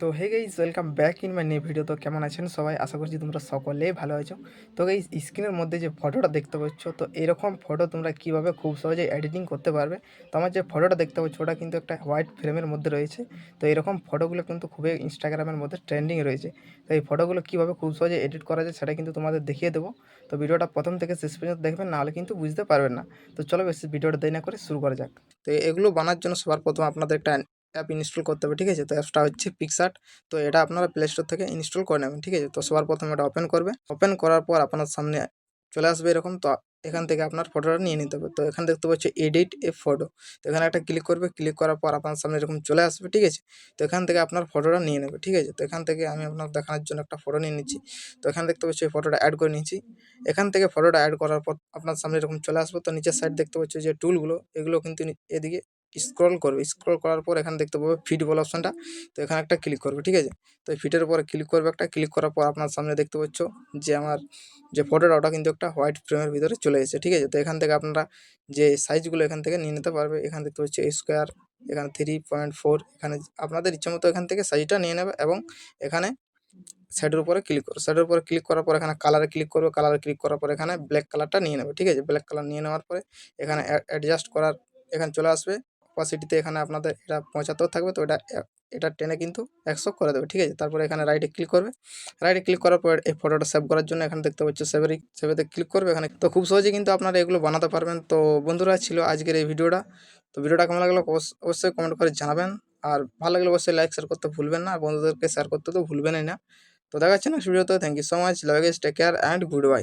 তো hey guys, welcome back in my new video. তো কেমন আছেন সবাই? আশা করছি তোমরা সকলেই ভালো আছো। তো গাইস, স্ক্রিনের মধ্যে যে ফটোটা দেখতে পাচ্ছ, তো এরকম ফটো তোমরা কিভাবে খুব সহজে এডিটিং করতে পারবে। তো আমার যে ফটোটা দেখতে পাচ্ছ ওটা কিন্তু একটা হোয়াইট ফ্রেমের মধ্যে রয়েছে। তো এরকম ফটোগুলো কিন্তু খুবই ইনস্টাগ্রামের মধ্যে ট্রেন্ডিং রয়েছে। তো এই ফটোগুলো কীভাবে খুব সহজে এডিট করা যায় সেটা কিন্তু তোমাদের দেখিয়ে দেবো। তো ভিডিওটা প্রথম থেকে শেষ পর্যন্ত দেখবেন, নাহলে কিন্তু বুঝতে পারবেন না। তো চলো বেশি ভিডিওটা দেরি না করে শুরু করা যাক। তো এগুলো বানার জন্য সবার প্রথম আপনাদের একটা অ্যাপ ইনস্টল করতে হবে, ঠিক আছে? তো অ্যাপসটা হচ্ছে পিক্সআর্ট। তো এটা আপনারা প্লে স্টোর থেকে ইনস্টল করে নেবেন, ঠিক আছে? তো সবার প্রথমে এটা ওপেন করবে। ওপেন করার পর আপনার সামনে চলে আসবে এরকম। তো এখান থেকে আপনার ফটোটা নিয়ে নিতে হবে। তো এখানে দেখতে পাচ্ছি এডিট এ ফটো। তো এখানে একটা ক্লিক করবে। ক্লিক করার পর আপনার সামনে এরকম চলে আসবে, ঠিক আছে? তো এখান থেকে আপনার ফটোটা নিয়ে নেবে, ঠিক আছে? তো এখান থেকে আমি আপনার দেখানোর জন্য একটা ফটো নিয়ে নিচ্ছি। তো এখানে দেখতে পাচ্ছি এই ফটোটা অ্যাড করে নিয়েছি। এখান থেকে ফটোটা অ্যাড করার পর আপনার সামনে এরকম চলে আসবে। তো নিচের সাইড দেখতে পাচ্ছি যে টুলগুলো, এগুলো কিন্তু এদিকে স্ক্রল করবে। স্ক্রল করার পর এখানে দেখতে পাবে ফিট বলে অপশনটা। তো এখানে একটা ক্লিক করবে, ঠিক আছে? তো এই ফিটের উপরে ক্লিক করবে একটা। ক্লিক করার পর আপনার সামনে দেখতে পাচ্ছ যে আমার যে ফটোটা ওটা কিন্তু একটা হোয়াইট ফ্রেমের ভিতরে চলে এসেছে, ঠিক আছে? তো এখান থেকে আপনারা যে সাইজগুলো এখান থেকে নিয়ে নিতে পারবে। এখানে দেখতে পাচ্ছি স্কোয়ার, এখানে 3.4, এখানে আপনাদের ইচ্ছা মতো এখান থেকে সাইজটা নিয়ে নেবে। এবং এখানে শ্যাডোর উপরে ক্লিক করো। শ্যাডোর উপরে ক্লিক করার পর এখানে কালারে ক্লিক করবে। কালারে ক্লিক করার পর এখানে ব্ল্যাক কালারটা নিয়ে নেবে, ঠিক আছে? ব্ল্যাক কালার নিয়ে নেওয়ার পরে এখানে অ্যাডজাস্ট করার এখানে চলে আসবে। অপাসিটিতে এখানে আপনাদের এটা 75 থাকবে। তো এটা টেনে কিন্তু 100 করে দেবে, ঠিক আছে? তারপরে এখানে রাইটে ক্লিক করবে। রাইটে ক্লিক করার পর এই ফটোটা সেভ করার জন্য এখানে দেখতে পাচ্ছ সেভেতে ক্লিক করবে এখানে। তো খুব সহজে কিন্তু আপনারা এগুলো বানাতে পারবেন। তো বন্ধুরা, ছিল আজকের এই ভিডিওটা। তো ভিডিওটা কেমন লাগলো অবশ্যই কমেন্ট করে জানাবেন। আর ভালো লাগলে অবশ্যই লাইক শেয়ার করতে ভুলবেন না। আর বন্ধুদেরকে শেয়ার করতে তো ভুলবেনই না। তো দেখা হচ্ছে নেক্সট ভিডিওতে। Thank you so much. Love you guys, take care and good by.